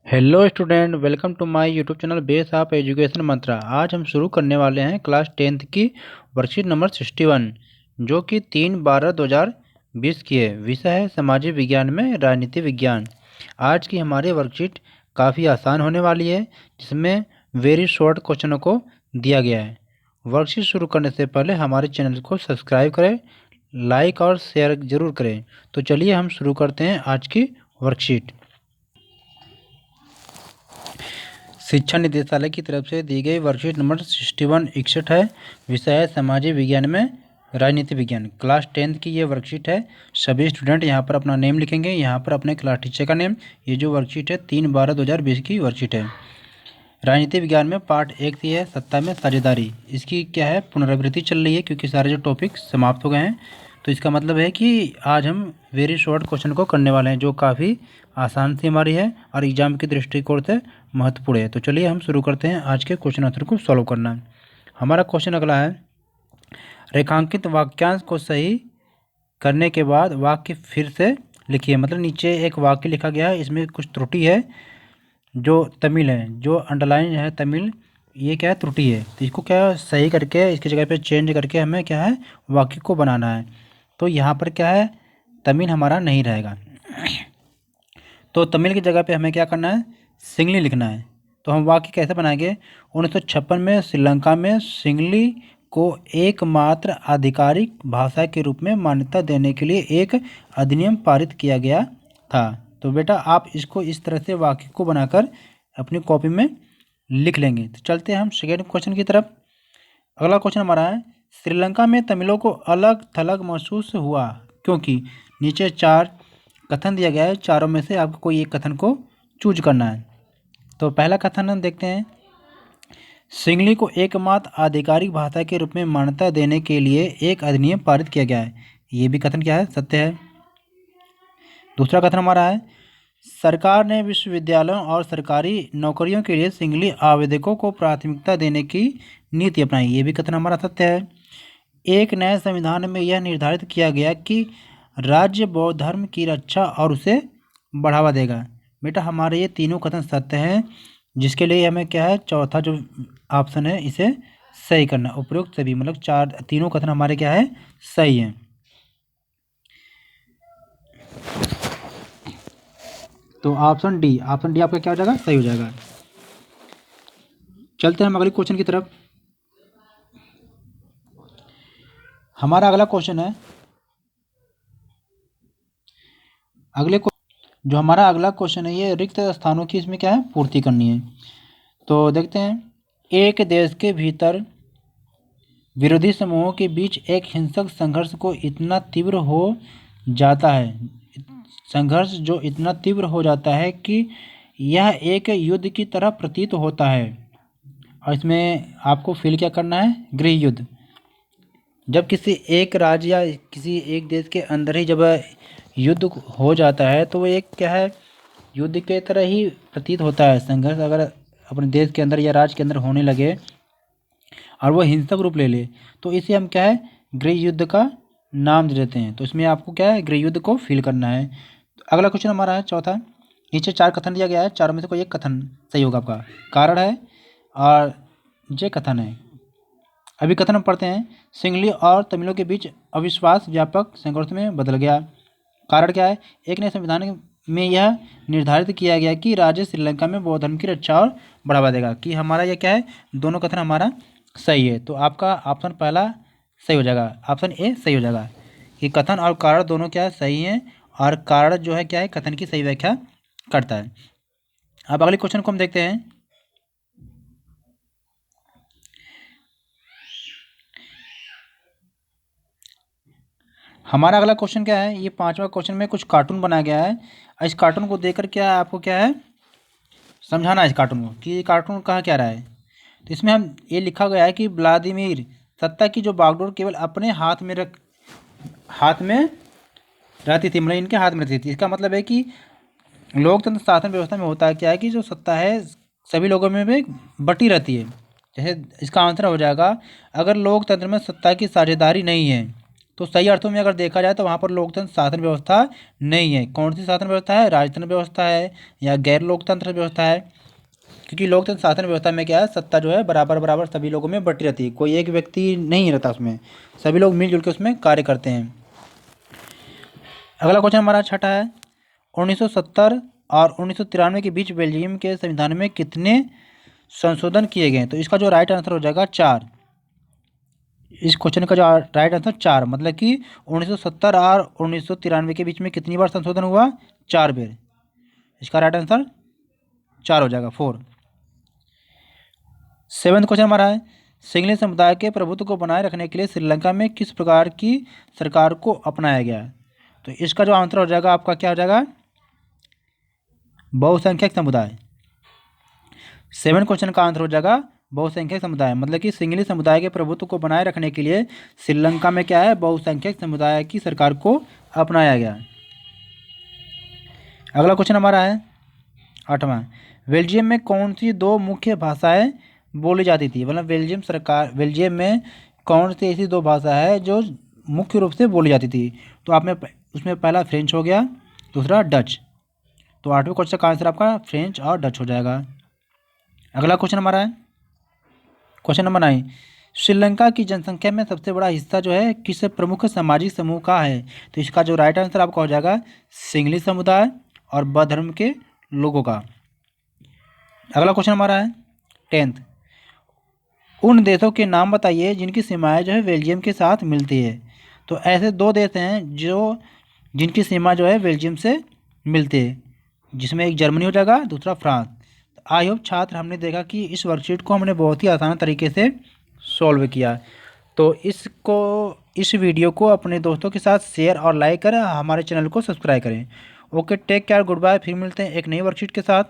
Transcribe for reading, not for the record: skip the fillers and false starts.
Hello student, welcome to my YouTube channel base of education Mantra. आज हम शुरू करने वाले हैं क्लास 10th की वर्कशीट नंबर 61, जो कि 3/12/2020 की है। विषय है सामाजिक विज्ञान में राजनीति विज्ञान। आज की हमारी वर्कशीट काफ़ी आसान होने वाली है, जिसमें वेरी शॉर्ट क्वेश्चनों को दिया गया है। वर्कशीट शुरू करने से पहले हमारे चैनल को सब्सक्राइब करें, लाइक और शेयर ज़रूर करें। तो चलिए हम शुरू करते हैं आज की वर्कशीट। शिक्षा निदेशालय की तरफ से दी गई वर्कशीट नंबर 61 है। विषय है सामाजिक विज्ञान में राजनीति विज्ञान। क्लास 10th की ये वर्कशीट है। सभी स्टूडेंट यहाँ पर अपना नेम लिखेंगे, यहाँ पर अपने क्लास टीचर का नेम। ये जो वर्कशीट है 3/12/2020 की वर्कशीट है। राजनीति विज्ञान में पार्ट 1 सी है सत्ता में साझेदारी। इसकी क्या है, पुनरावृत्ति चल रही है क्योंकि सारे जो टॉपिक समाप्त हो गए हैं। तो इसका मतलब है कि आज हम वेरी शॉर्ट क्वेश्चन को करने वाले हैं, जो काफ़ी आसान सी हमारी है और एग्जाम की दृष्टिकोण से महत्वपूर्ण है। तो चलिए हम शुरू करते हैं आज के क्वेश्चन आंसर को सॉल्व करना। हमारा क्वेश्चन अगला है, रेखांकित वाक्यांश को सही करने के बाद वाक्य फिर से लिखिए। मतलब नीचे एक वाक्य लिखा गया है, इसमें कुछ त्रुटि है, जो तमिल है, जो अंडरलाइन है तमिल, ये क्या है, त्रुटि है। तो इसको क्या है, सही करके इसकी जगह पे चेंज करके हमें क्या है, वाक्य को बनाना है। तो यहाँ पर क्या है, तमिल हमारा नहीं रहेगा। तो तमिल की जगह पे हमें क्या करना है, सिंगली लिखना है। तो हम वाक्य कैसे बनाएंगे, 1956 में श्रीलंका में सिंगली को एकमात्र आधिकारिक भाषा के रूप में मान्यता देने के लिए एक अधिनियम पारित किया गया था। तो बेटा आप इसको इस तरह से वाक्य को बनाकर अपनी कॉपी में लिख लेंगे। तो चलते हैं हम सेकेंड क्वेश्चन की तरफ। अगला क्वेश्चन हमारा है, श्रीलंका में तमिलों को अलग थलग महसूस हुआ क्योंकि। नीचे 4 कथन दिया गया है, चारों में से आपको कोई एक कथन को चूज करना है। तो पहला कथन हम देखते हैं, सिंगली को एकमात्र आधिकारिक भाषा के रूप में मान्यता देने के लिए एक अधिनियम पारित किया गया है। ये भी कथन क्या है, सत्य है। दूसरा कथन हमारा है, सरकार ने विश्वविद्यालयों और सरकारी नौकरियों के लिए सिंगली आवेदकों को प्राथमिकता देने की नीति अपनाई। ये भी कथन हमारा सत्य है। एक नए संविधान में यह निर्धारित किया गया कि राज्य बौद्ध धर्म की रक्षा और उसे बढ़ावा देगा। बेटा हमारे ये तीनों कथन सत्य हैं, जिसके लिए हमें क्या है, चौथा जो ऑप्शन है इसे सही करना। उपरोक्त सभी मतलब तीनों कथन हमारे क्या है, सही हैं। तो ऑप्शन डी आपका क्या हो जाएगा, सही हो जाएगा। चलते हैं हम अगले क्वेश्चन की तरफ। हमारा अगला क्वेश्चन है, जो हमारा अगला क्वेश्चन है, ये रिक्त स्थानों की इसमें क्या है, पूर्ति करनी है। तो देखते हैं, एक देश के भीतर विरोधी समूहों के बीच एक हिंसक संघर्ष को इतना तीव्र हो जाता है, संघर्ष जो इतना तीव्र हो जाता है कि यह एक युद्ध की तरह प्रतीत होता है। और इसमें आपको फील क्या करना है, गृह युद्ध। जब किसी एक राज्य या किसी एक देश के अंदर ही जब युद्ध हो जाता है, तो वो एक क्या है, युद्ध के तरह ही प्रतीत होता है। संघर्ष अगर अपने देश के अंदर या राज्य के अंदर होने लगे और वो हिंसक रूप ले ले, तो इसे हम क्या है, गृह युद्ध का नाम दे देते हैं। तो इसमें आपको क्या है, गृह युद्ध को फील करना है। तो अगला क्वेश्चन हमारा है चौथा। नीचे 4 कथन दिया गया है, चारों में से कोई एक कथन सही होगा आपका। कारण है और ये कथन है। अभी कथन हम पढ़ते हैं, सिंगली और तमिलों के बीच अविश्वास व्यापक संघर्ष में बदल गया। कारण क्या है, एक नए संविधान में यह निर्धारित किया गया कि राज्य श्रीलंका में बौद्ध धर्म की रक्षा और बढ़ावा देगा। कि हमारा यह क्या है, दोनों कथन हमारा सही है। तो आपका ऑप्शन पहला सही हो जाएगा, ऑप्शन ए सही हो जाएगा कि कथन और कारण दोनों क्या सही हैं, और कारण जो है क्या है, कथन की सही व्याख्या करता है। अब अगले क्वेश्चन को हम देखते हैं। हमारा अगला क्वेश्चन क्या है, ये 5वां क्वेश्चन में कुछ कार्टून बनाया गया है। इस कार्टून को देखकर क्या है, आपको क्या है, समझाना है इस कार्टून को कि ये कार्टून कहाँ क्या रहा है। तो इसमें हम ये लिखा गया है कि व्लादिमीर सत्ता की जो बागडोर केवल अपने हाथ में रहती थी, मतलब इनके हाथ में रहती थी। इसका मतलब है कि लोकतंत्र शासन व्यवस्था में होता है क्या है, कि जो सत्ता है सभी लोगों में भी बटी रहती है। जैसे इसका आंसर हो जाएगा, अगर लोकतंत्र में सत्ता की साझेदारी नहीं है तो सही अर्थों में अगर देखा जाए तो वहाँ पर लोकतंत्र शासन व्यवस्था नहीं है। कौन सी शासन व्यवस्था है? राजतंत्र व्यवस्था है या गैर लोकतंत्र व्यवस्था है? क्योंकि लोकतंत्र शासन व्यवस्था में क्या है, सत्ता जो है बराबर बराबर सभी लोगों में बटी रहती है, कोई एक व्यक्ति नहीं रहता उसमें, सभी लोग मिलजुल के उसमें कार्य करते हैं। अगला क्वेश्चन हमारा छठा है, 1970 और 1993 के बीच बेल्जियम के संविधान में कितने संशोधन किए गए? तो इसका जो राइट आंसर हो जाएगा 4। इस क्वेश्चन का जो राइट आंसर 4, मतलब कि 1970 और 1993 के बीच में कितनी बार संशोधन हुआ? 4 बार। इसका राइट आंसर 4 हो जाएगा, 4। 7वां क्वेश्चन हमारा है, सिंगली समुदाय के प्रभुत्व को बनाए रखने के लिए श्रीलंका में किस प्रकार की सरकार को अपनाया गया? तो इसका जो आंसर हो जाएगा आपका क्या हो जाएगा? बहुसंख्यक समुदाय। 7 क्वेश्चन का आंसर हो जाएगा बहुसंख्यक समुदाय, मतलब कि सिंगली समुदाय के प्रभुत्व को बनाए रखने के लिए श्रीलंका में क्या है, बहुसंख्यक समुदाय की सरकार को अपनाया गया। अगला क्वेश्चन हमारा है 8वां, बेल्जियम में कौन सी 2 मुख्य भाषाएं बोली जाती थी? मतलब बेल्जियम में कौन सी ऐसी 2 भाषा है जो मुख्य रूप से बोली जाती थी? तो आप में उसमें पहला फ्रेंच हो गया, दूसरा डच। तो 8वें क्वेश्चन का आंसर आपका फ्रेंच और डच हो जाएगा। अगला क्वेश्चन हमारा है क्वेश्चन नंबर 9, श्रीलंका की जनसंख्या में सबसे बड़ा हिस्सा जो है किस प्रमुख सामाजिक समूह का है? तो इसका जो राइट आंसर आपका हो जाएगा सिंगली समुदाय और बौद्ध धर्म के लोगों का। अगला क्वेश्चन हमारा है 10th, उन देशों के नाम बताइए जिनकी सीमाएं जो है बेल्जियम के साथ मिलती है। तो ऐसे 2 देश हैं जिनकी सीमा जो है बेल्जियम से मिलती है, जिसमें एक जर्मनी हो जाएगा, दूसरा फ्रांस। आई होप छात्र हमने देखा कि इस वर्कशीट को हमने बहुत ही आसान तरीके से सॉल्व किया। तो इस वीडियो को अपने दोस्तों के साथ शेयर और लाइक करें, हमारे चैनल को सब्सक्राइब करें। Okay, take care, good bye. फिर मिलते हैं एक नई वर्कशीट के साथ।